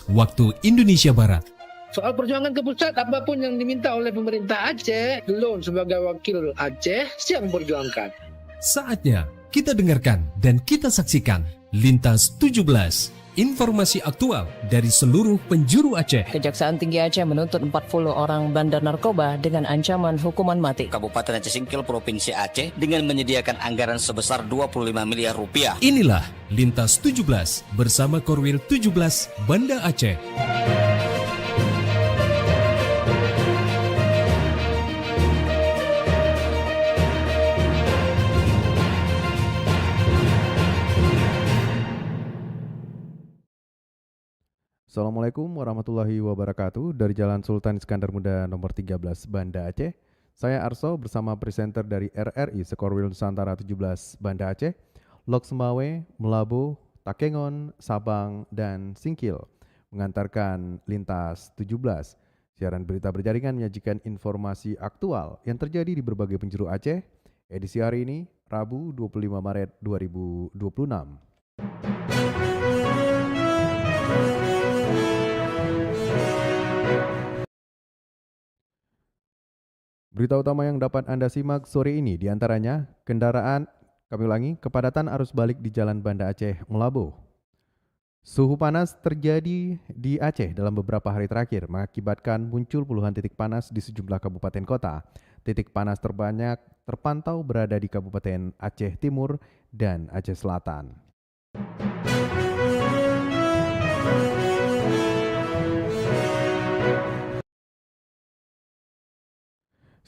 waktu Indonesia Barat. Soal perjuangan ke pusat, apapun yang diminta oleh pemerintah Aceh, Lon sebagai wakil Aceh siap memperjuangkan. Saatnya kita dengarkan dan kita saksikan Lintas 17, informasi aktual dari seluruh penjuru Aceh. Kejaksaan Tinggi Aceh menuntut 40 orang bandar narkoba dengan ancaman hukuman mati. Kabupaten Aceh Singkil Provinsi Aceh dengan menyediakan anggaran sebesar 25 miliar rupiah. Inilah Lintas 17 bersama Korwil 17 Banda Aceh. Assalamualaikum warahmatullahi wabarakatuh. Dari Jalan Sultan Iskandar Muda nomor 13 Banda Aceh, saya Arso bersama presenter dari RRI Sekorwil Nusantara 17 Banda Aceh, Lok Semawe, Melabuh, Takengon, Sabang, dan Singkil mengantarkan Lintas 17. Siaran berita berjaringan menyajikan informasi aktual yang terjadi di berbagai penjuru Aceh. Edisi hari ini, Rabu 25 Maret 2026. Berita utama yang dapat Anda simak sore ini diantaranya kepadatan arus balik di Jalan Banda Aceh Melabuh. Suhu panas terjadi di Aceh dalam beberapa hari terakhir mengakibatkan muncul puluhan titik panas di sejumlah kabupaten kota. Titik panas terbanyak terpantau berada di Kabupaten Aceh Timur dan Aceh Selatan.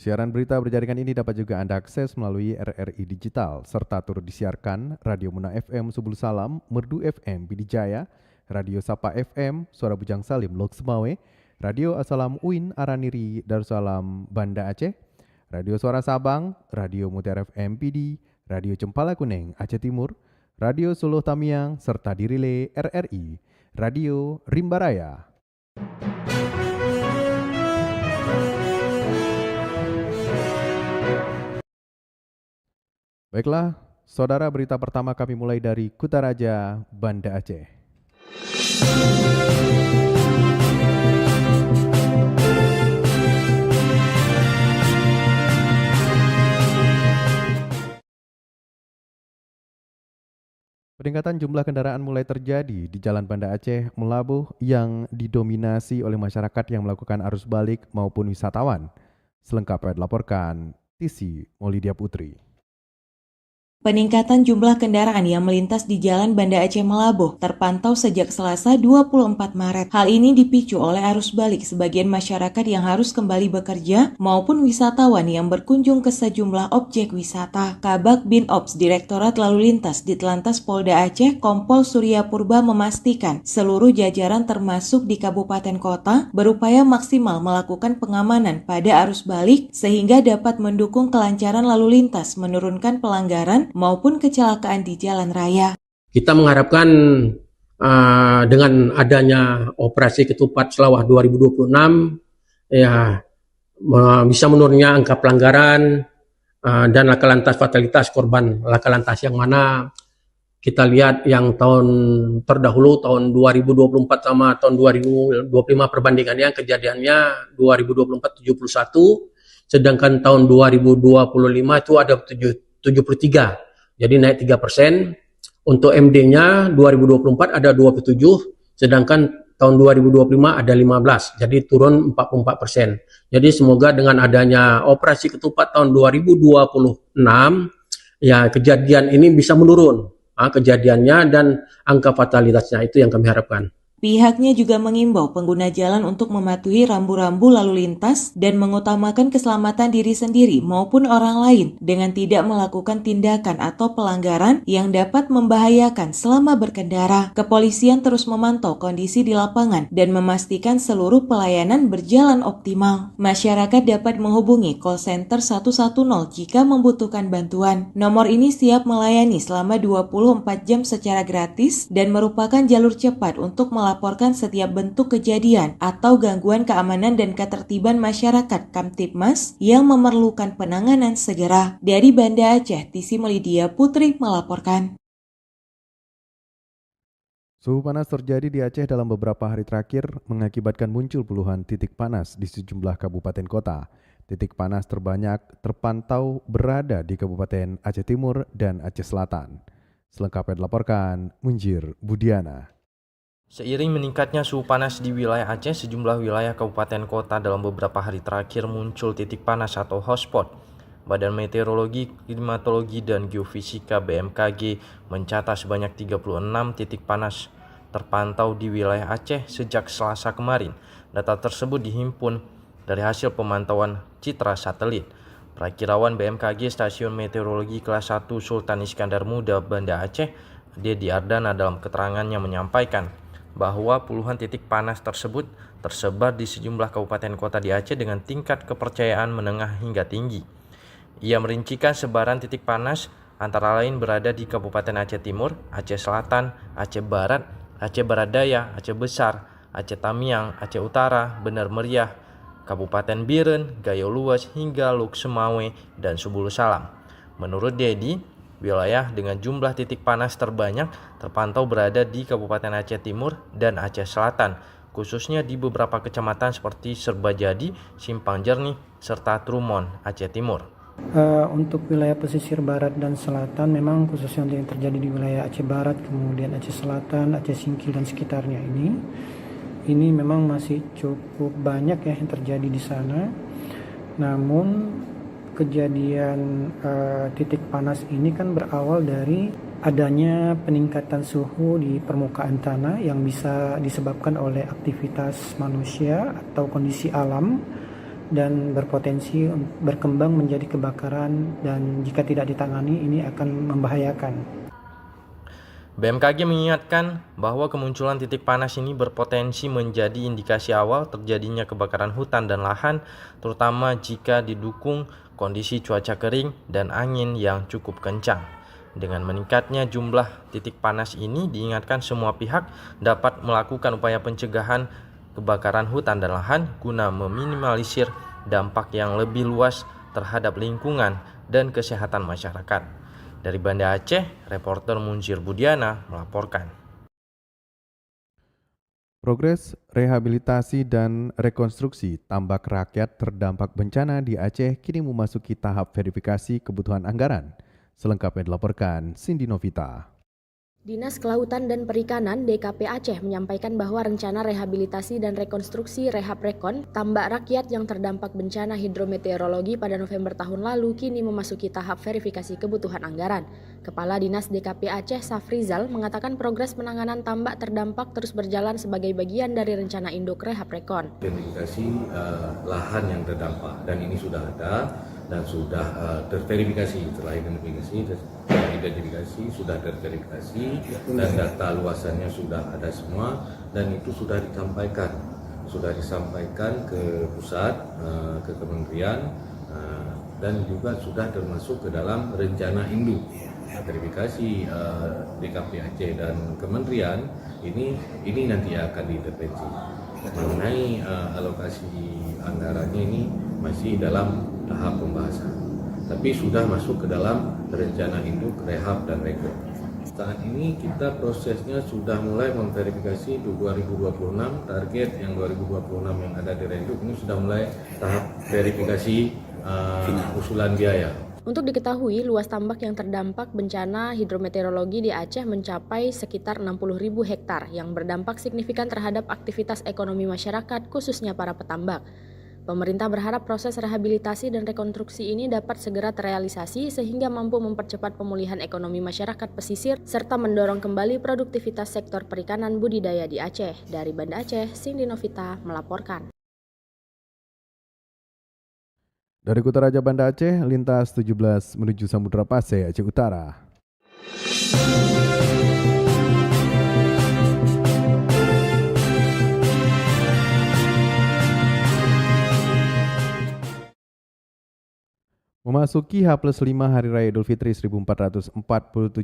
Siaran berita berjaringan ini dapat juga Anda akses melalui RRI Digital, serta turut disiarkan Radio Muna FM Subul Salam, Merdu FM Bidijaya, Radio Sapa FM Suara Bujang Salim Lok Semawe, Radio Asalam Uin Araniri Darussalam Banda Aceh, Radio Suara Sabang, Radio Mutiara FM PD, Radio Cempala Kuning Aceh Timur, Radio Suluh Tamiang, serta dirilai RRI, Radio Rimbaraya. Baiklah, saudara, berita pertama kami mulai dari Kutaraja, Banda Aceh. Peningkatan jumlah kendaraan mulai terjadi di Jalan Banda Aceh Melabuh yang didominasi oleh masyarakat yang melakukan arus balik maupun wisatawan. Selengkapnya dilaporkan Tisi Maulidia Putri. Peningkatan jumlah kendaraan yang melintas di Jalan Banda Aceh Melabuh terpantau sejak Selasa 24 Maret. Hal ini dipicu oleh arus balik sebagian masyarakat yang harus kembali bekerja maupun wisatawan yang berkunjung ke sejumlah objek wisata. Kabak Bin Ops Direktorat Lalu Lintas Ditlantas Polda Aceh Kompol Surya Purba memastikan seluruh jajaran termasuk di kabupaten kota berupaya maksimal melakukan pengamanan pada arus balik sehingga dapat mendukung kelancaran lalu lintas, menurunkan pelanggaran maupun kecelakaan di jalan raya. Kita mengharapkan dengan adanya operasi ketupat Selawah 2026 ya bisa menurunnya angka pelanggaran dan laka lantas fatalitas korban laka lantas yang mana kita lihat yang tahun terdahulu tahun 2024 sama tahun 2025 perbandingannya kejadiannya 2024 71 sedangkan tahun 2025 itu ada 73, jadi naik 3%. Untuk MD-nya 2024 ada 27, sedangkan tahun 2025 ada 15, jadi turun 44%. Jadi semoga dengan adanya operasi ketupat tahun 2026, ya kejadian ini bisa menurun, kejadiannya dan angka fatalitasnya, itu yang kami harapkan. Pihaknya juga mengimbau pengguna jalan untuk mematuhi rambu-rambu lalu lintas dan mengutamakan keselamatan diri sendiri maupun orang lain dengan tidak melakukan tindakan atau pelanggaran yang dapat membahayakan selama berkendara. Kepolisian terus memantau kondisi di lapangan dan memastikan seluruh pelayanan berjalan optimal. Masyarakat dapat menghubungi call center 110 jika membutuhkan bantuan. Nomor ini siap melayani selama 24 jam secara gratis dan merupakan jalur cepat untuk melaporkan setiap bentuk kejadian atau gangguan keamanan dan ketertiban masyarakat Kamtibmas yang memerlukan penanganan segera. Dari Banda Aceh, Tisi Maulidia Putri melaporkan. Suhu panas terjadi di Aceh dalam beberapa hari terakhir mengakibatkan muncul puluhan titik panas di sejumlah kabupaten kota. Titik panas terbanyak terpantau berada di Kabupaten Aceh Timur dan Aceh Selatan. Selengkapnya dilaporkan Munjir Budiana. Seiring meningkatnya suhu panas di wilayah Aceh, sejumlah wilayah kabupaten kota dalam beberapa hari terakhir muncul titik panas atau hotspot. Badan Meteorologi, Klimatologi, dan Geofisika BMKG mencatat sebanyak 36 titik panas terpantau di wilayah Aceh sejak Selasa kemarin. Data tersebut dihimpun dari hasil pemantauan citra satelit. Perakirawan BMKG Stasiun Meteorologi Kelas 1 Sultan Iskandar Muda Banda Aceh, Dedi Ardana, dalam keterangannya menyampaikan bahwa puluhan titik panas tersebut tersebar di sejumlah kabupaten kota di Aceh dengan tingkat kepercayaan menengah hingga tinggi. Ia merincikan sebaran titik panas antara lain berada di Kabupaten Aceh Timur, Aceh Selatan, Aceh Barat, Aceh Barat Daya, Aceh Besar, Aceh Tamiang, Aceh Utara, Benar Meriah, Kabupaten Biren, Gayo Luas, hingga Luk Semawe dan Subulu Salam. Menurut Dedi, wilayah dengan jumlah titik panas terbanyak terpantau berada di Kabupaten Aceh Timur dan Aceh Selatan, khususnya di beberapa kecamatan seperti Serbajadi, Simpang Jernih, serta Trumon, Aceh Timur. Untuk wilayah pesisir barat dan selatan, memang khususnya untuk yang terjadi di wilayah Aceh Barat, kemudian Aceh Selatan, Aceh Singkil dan sekitarnya ini memang masih cukup banyak ya yang terjadi di sana. Namun kejadian titik panas ini kan berawal dari adanya peningkatan suhu di permukaan tanah yang bisa disebabkan oleh aktivitas manusia atau kondisi alam, dan berpotensi berkembang menjadi kebakaran, dan jika tidak ditangani ini akan membahayakan. BMKG mengingatkan bahwa kemunculan titik panas ini berpotensi menjadi indikasi awal terjadinya kebakaran hutan dan lahan, terutama jika didukung kondisi cuaca kering dan angin yang cukup kencang. Dengan meningkatnya jumlah titik panas ini, diingatkan semua pihak dapat melakukan upaya pencegahan kebakaran hutan dan lahan guna meminimalisir dampak yang lebih luas terhadap lingkungan dan kesehatan masyarakat. Dari Banda Aceh, reporter Munjir Budiana melaporkan. Progres rehabilitasi dan rekonstruksi tambak rakyat terdampak bencana di Aceh kini memasuki tahap verifikasi kebutuhan anggaran. Selengkapnya dilaporkan Cindy Novita. Dinas Kelautan dan Perikanan DKP Aceh menyampaikan bahwa rencana rehabilitasi dan rekonstruksi Rehab Rekon tambak rakyat yang terdampak bencana hidrometeorologi pada November tahun lalu kini memasuki tahap verifikasi kebutuhan anggaran. Kepala Dinas DKP Aceh Safrizal mengatakan progres penanganan tambak terdampak terus berjalan sebagai bagian dari rencana induk Rehab Rekon. Identifikasi lahan yang terdampak, dan ini sudah ada dan sudah terverifikasi. Setelah identifikasi sudah terverifikasi dan data luasannya sudah ada semua, dan itu sudah disampaikan ke pusat, ke kementerian, dan juga sudah termasuk ke dalam rencana induk. Verifikasi DKP Aceh dan kementerian ini nanti akan diintervensi. Mengenai alokasi anggarannya ini masih dalam tahap pembahasan, tapi sudah masuk ke dalam rencana induk Rehab dan Rekon. Saat ini kita prosesnya sudah mulai memverifikasi 2026, target yang 2026 yang ada di Renduk ini sudah mulai tahap verifikasi usulan biaya. Untuk diketahui, luas tambak yang terdampak bencana hidrometeorologi di Aceh mencapai sekitar 60.000 hektar yang berdampak signifikan terhadap aktivitas ekonomi masyarakat, khususnya para petambak. Pemerintah berharap proses rehabilitasi dan rekonstruksi ini dapat segera terrealisasi sehingga mampu mempercepat pemulihan ekonomi masyarakat pesisir serta mendorong kembali produktivitas sektor perikanan budidaya di Aceh. Dari Banda Aceh, Cindy Novita melaporkan. Dari Kutaraja Banda Aceh, lintas 17 menuju Samudra Pasai, Aceh Utara. Memasuki H+5 Hari Raya Idul Fitri 1447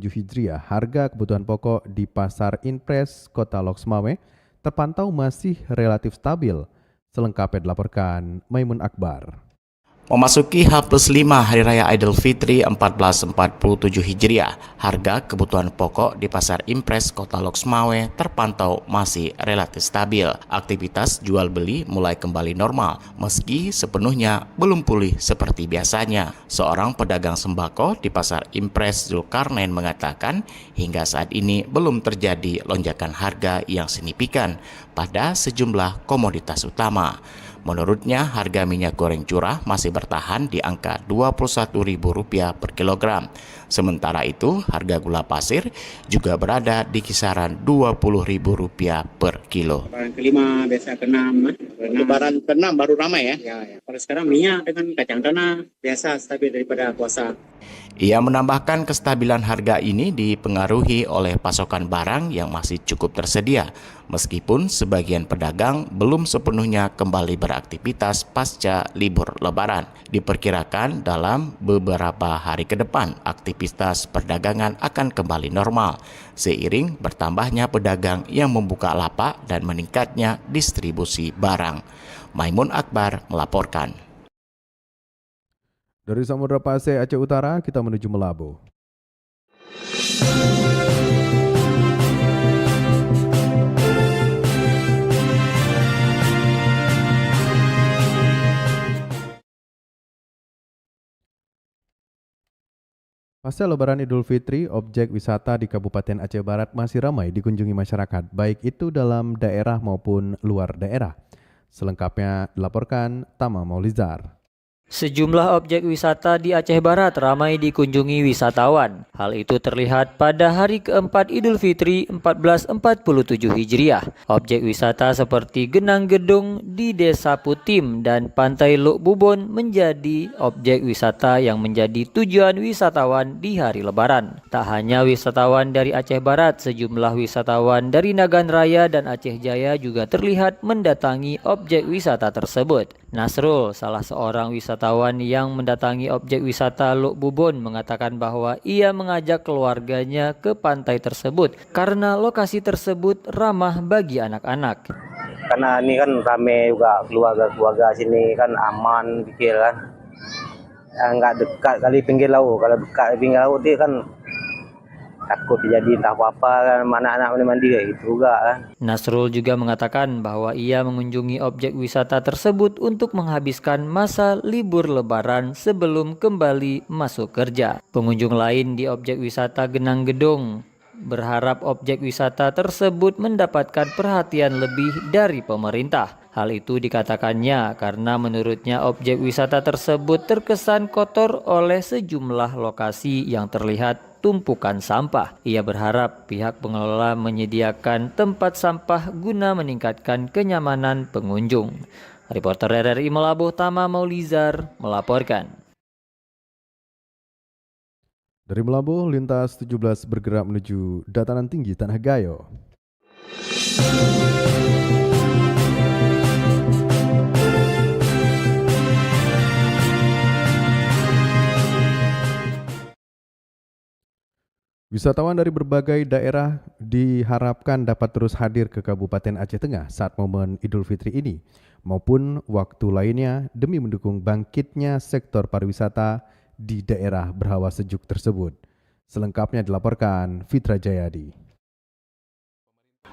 Hijriah, harga kebutuhan pokok di Pasar Inpres Kota Lok Semawe terpantau masih relatif stabil. Selengkapnya dilaporkan Maimun Akbar. Memasuki H+5 Hari Raya Idul Fitri 1447 Hijriah, harga kebutuhan pokok di Pasar Impres Kota Loksmawe terpantau masih relatif stabil. Aktivitas jual beli mulai kembali normal, meski sepenuhnya belum pulih seperti biasanya. Seorang pedagang sembako di Pasar Impres Zulkarnain mengatakan, hingga saat ini belum terjadi lonjakan harga yang signifikan pada sejumlah komoditas utama. Menurutnya, harga minyak goreng curah masih bertahan di angka Rp21.000 per kilogram. Sementara itu, harga gula pasir juga berada di kisaran Rp20.000 per kilo. Lebaran kelima, biasa ke-6. Lebaran ke-6 baru ramai ya? Ya. Kalau sekarang minyak dengan kacang tanah biasa stabil daripada puasa. Ia menambahkan kestabilan harga ini dipengaruhi oleh pasokan barang yang masih cukup tersedia, meskipun sebagian pedagang belum sepenuhnya kembali beraktivitas pasca libur Lebaran. Diperkirakan dalam beberapa hari ke depan, aktivitas perdagangan akan kembali normal, seiring bertambahnya pedagang yang membuka lapak dan meningkatnya distribusi barang. Maimun Akbar melaporkan. Dari Samudra Pasai, Aceh Utara, kita menuju Melabu. Pasca Lebaran Idul Fitri, objek wisata di Kabupaten Aceh Barat masih ramai dikunjungi masyarakat, baik itu dalam daerah maupun luar daerah. Selengkapnya dilaporkan Tama Maulizar. Sejumlah objek wisata di Aceh Barat ramai dikunjungi wisatawan. Hal itu terlihat pada hari keempat Idul Fitri 1447 Hijriah. Objek wisata seperti Genang Gedung di Desa Putim dan Pantai Luk Bubon menjadi objek wisata yang menjadi tujuan wisatawan di hari Lebaran. Tak hanya wisatawan dari Aceh Barat, sejumlah wisatawan dari Nagan Raya dan Aceh Jaya juga terlihat mendatangi objek wisata tersebut. Nasrul, salah seorang wisatawan yang mendatangi objek wisata Luk Bubon, mengatakan bahwa ia mengajak keluarganya ke pantai tersebut karena lokasi tersebut ramah bagi anak-anak. Karena ini kan ramai juga keluarga-keluarga sini kan aman pikir kan. Enggak dekat kali pinggir laut. Kalau dekat pinggir laut dia kan takut terjadi entah apa-apa kan, anak-anak mandi gitu juga kan. Nasrul juga mengatakan bahwa ia mengunjungi objek wisata tersebut untuk menghabiskan masa libur Lebaran sebelum kembali masuk kerja. Pengunjung lain di objek wisata Genang Gedung berharap objek wisata tersebut mendapatkan perhatian lebih dari pemerintah. Hal itu dikatakannya karena menurutnya objek wisata tersebut terkesan kotor oleh sejumlah lokasi yang terlihat tumpukan sampah. Ia berharap pihak pengelola menyediakan tempat sampah guna meningkatkan kenyamanan pengunjung. Reporter RRI Melabuh Tama Maulizar melaporkan. Dari Melabuh, lintas 17 bergerak menuju dataran tinggi Tanah Gayo. Wisatawan dari berbagai daerah diharapkan dapat terus hadir ke Kabupaten Aceh Tengah saat momen Idul Fitri ini, maupun waktu lainnya demi mendukung bangkitnya sektor pariwisata di daerah berhawa sejuk tersebut. Selengkapnya dilaporkan Fitra Jayadi.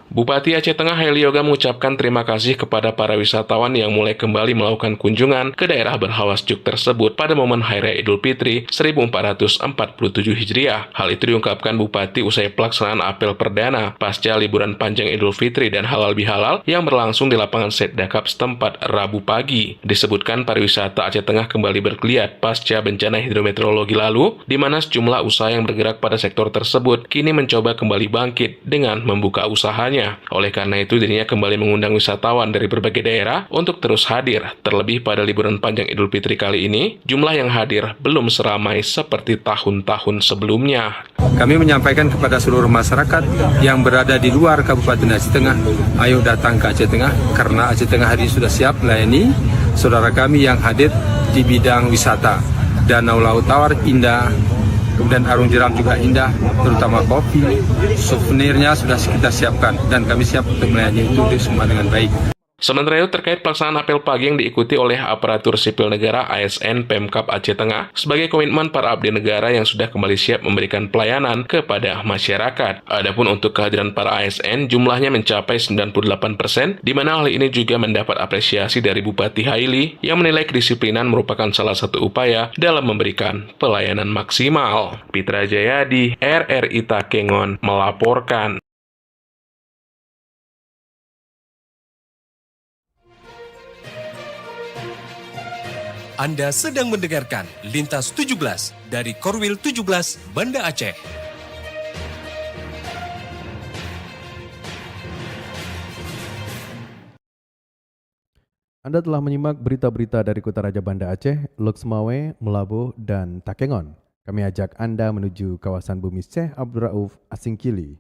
Bupati Aceh Tengah Heli Yoga mengucapkan terima kasih kepada para wisatawan yang mulai kembali melakukan kunjungan ke daerah berhawa sejuk tersebut pada momen Hari Raya Idul Fitri 1447 Hijriah. Hal itu diungkapkan Bupati usai pelaksanaan apel perdana pasca liburan panjang Idul Fitri dan Halal Bihalal yang berlangsung di lapangan Setdakap setempat Rabu pagi. Disebutkan pariwisata Aceh Tengah kembali bergeliat pasca bencana hidrometeorologi lalu, di mana sejumlah usaha yang bergerak pada sektor tersebut kini mencoba kembali bangkit dengan membuka usahanya. Oleh karena itu, dirinya kembali mengundang wisatawan dari berbagai daerah untuk terus hadir. Terlebih pada liburan panjang Idul Fitri kali ini, jumlah yang hadir belum seramai seperti tahun-tahun sebelumnya. Kami menyampaikan kepada seluruh masyarakat yang berada di luar Kabupaten Aceh Tengah, ayo datang ke Aceh Tengah, karena Aceh Tengah hari ini sudah siap melayani saudara kami yang hadir di bidang wisata. Danau Laut Tawar indah, kemudian Arung Jeram juga indah, terutama kopi, souvenirnya sudah kita siapkan dan kami siap untuk melayani itu semua dengan baik. Sementara itu terkait pelaksanaan apel pagi yang diikuti oleh aparatur sipil negara ASN Pemkab Aceh Tengah sebagai komitmen para abdi negara yang sudah kembali siap memberikan pelayanan kepada masyarakat. Adapun untuk kehadiran para ASN jumlahnya mencapai 98%, di mana hal ini juga mendapat apresiasi dari Bupati Haili yang menilai kedisiplinan merupakan salah satu upaya dalam memberikan pelayanan maksimal. Pitra Jayadi, RRI Takengon melaporkan. Anda sedang mendengarkan Lintas 17 dari Korwil 17 Banda Aceh. Anda telah menyimak berita-berita dari Kota Raja Banda Aceh, Loksmawe, Melabuh, dan Takengon. Kami ajak Anda menuju kawasan bumi Syekh Abdul Rauf Asingkili.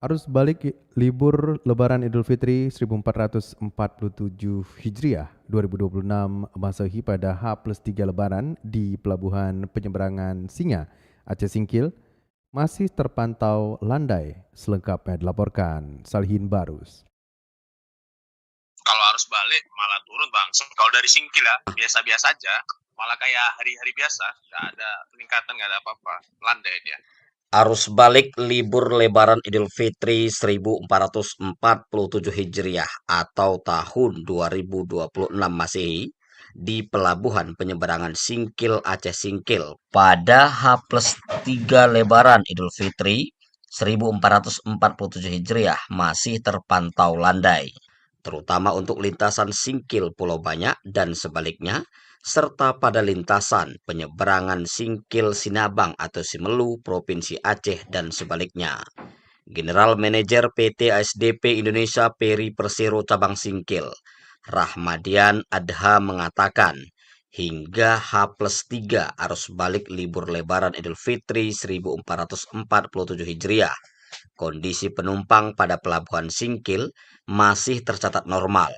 Arus balik libur Lebaran Idul Fitri 1447 Hijriah 2026 Masehi pada H+3 Lebaran di Pelabuhan Penyeberangan Singa, Aceh Singkil masih terpantau landai. Selengkapnya dilaporkan Salihin Barus. Kalau arus balik malah turun bang. Kalau dari Singkil ya biasa-biasa aja, malah kayak hari-hari biasa, nggak ada peningkatan, nggak ada apa-apa, landai dia. Arus balik libur Lebaran Idul Fitri 1447 Hijriah atau tahun 2026 Masehi di Pelabuhan Penyeberangan Singkil Aceh Singkil pada H+3 Lebaran Idul Fitri 1447 Hijriah masih terpantau landai, terutama untuk lintasan Singkil Pulau Banyak dan sebaliknya, serta pada lintasan penyeberangan Singkil Sinabang atau Simelu, Provinsi Aceh dan sebaliknya. General Manager PT ASDP Indonesia Peri Persero Cabang Singkil, Rahmadian Adha mengatakan, hingga H+3 arus balik libur Lebaran Idul Fitri 1447 Hijriah, kondisi penumpang pada Pelabuhan Singkil masih tercatat normal.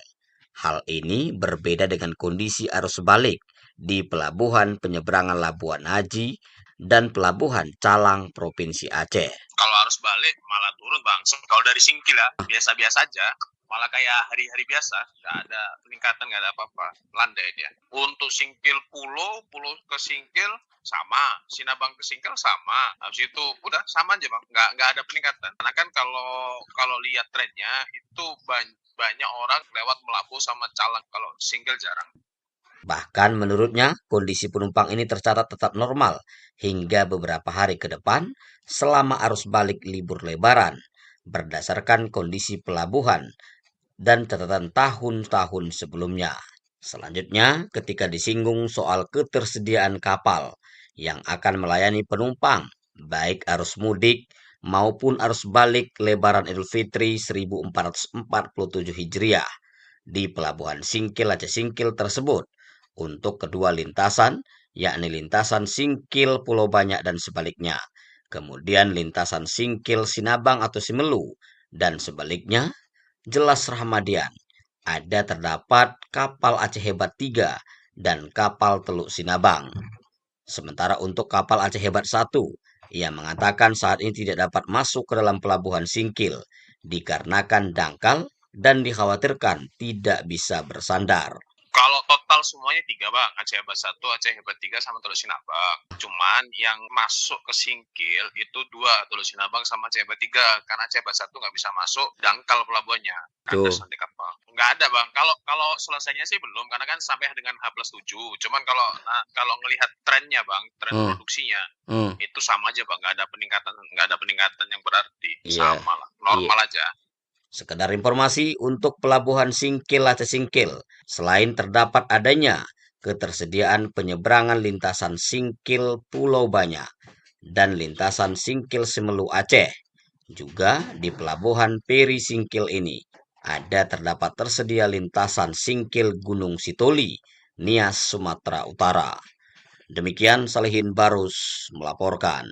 Hal ini berbeda dengan kondisi arus balik di Pelabuhan Penyeberangan Labuan Haji dan Pelabuhan Calang, Provinsi Aceh. Kalau arus balik malah turun bang. Kalau dari Singkil ya biasa-biasa aja, malah kayak hari-hari biasa, nggak ada peningkatan, nggak ada apa-apa, landai dia. Untuk Singkil Pulau ke Singkil sama, Sinabang ke Singkil sama, habis itu udah sama aja bang, nggak ada peningkatan. Karena kan kalau lihat trennya itu banyak orang lewat Melabuh sama Calang, kalau Singkil jarang. Bahkan menurutnya, kondisi penumpang ini tercatat tetap normal hingga beberapa hari ke depan selama arus balik libur Lebaran, berdasarkan kondisi pelabuhan dan catatan tahun-tahun sebelumnya. Selanjutnya, ketika disinggung soal ketersediaan kapal yang akan melayani penumpang, baik arus mudik maupun arus balik Lebaran Idul Fitri 1447 Hijriah di Pelabuhan Singkil Aceh Singkil tersebut untuk kedua lintasan, yakni lintasan Singkil Pulau Banyak dan sebaliknya, kemudian lintasan Singkil Sinabang atau Simelu dan sebaliknya, jelas Rahmadian, terdapat kapal Aceh Hebat 3 dan kapal Teluk Sinabang. Sementara untuk kapal Aceh Hebat 1, ia mengatakan saat ini tidak dapat masuk ke dalam Pelabuhan Singkil dikarenakan dangkal dan dikhawatirkan tidak bisa bersandar. Kalau total semuanya 3 bang, Aceh Hebat 1, Aceh Hebat 3 sama Teluk Sinabang. Cuman yang masuk ke Singkil itu 2, Teluk Sinabang sama Aceh Hebat 3. Karena Aceh Hebat 1 nggak bisa masuk, dangkal pelabuhannya. Ada nanti kapal. Nggak ada bang, kalau selesainya sih belum, karena kan sampai dengan H+7. Cuman kalau ngelihat trennya bang, tren produksinya, itu sama aja bang, nggak ada peningkatan yang berarti. Sama lah, normal aja. Sekedar informasi untuk Pelabuhan Singkil Aceh Singkil, selain terdapat adanya ketersediaan penyeberangan lintasan Singkil Pulau Banyak dan lintasan Singkil Simelu Aceh, juga di Pelabuhan Peri Singkil ini terdapat tersedia lintasan Singkil Gunung Sitoli, Nias, Sumatera Utara. Demikian Salihin Barus melaporkan.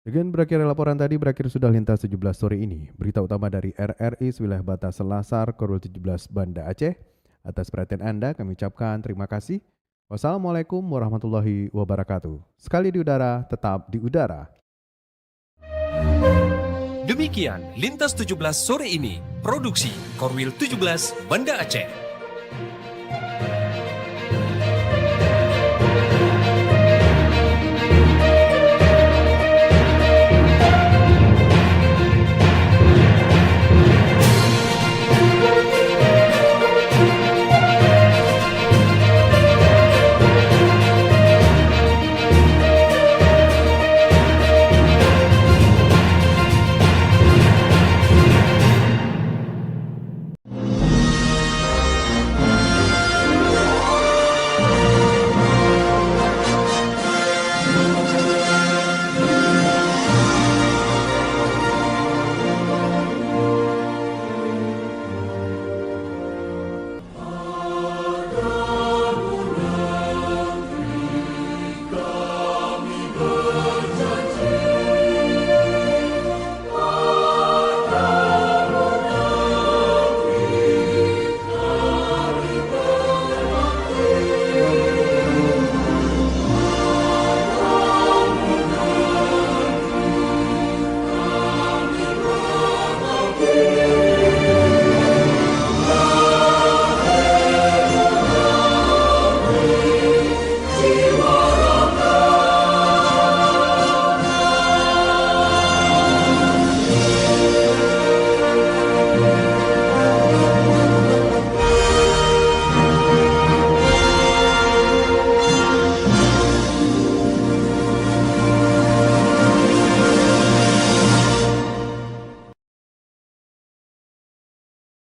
Dengan berakhir laporan tadi, berakhir sudah lintas 17 sore ini. Berita utama dari RRI wilayah batas Selasar, Korwil 17 Banda Aceh. Atas perhatian Anda kami ucapkan terima kasih. Wassalamualaikum warahmatullahi wabarakatuh. Sekali di udara, tetap di udara. Demikian Lintas 17 sore ini. Produksi Korwil 17 Banda Aceh.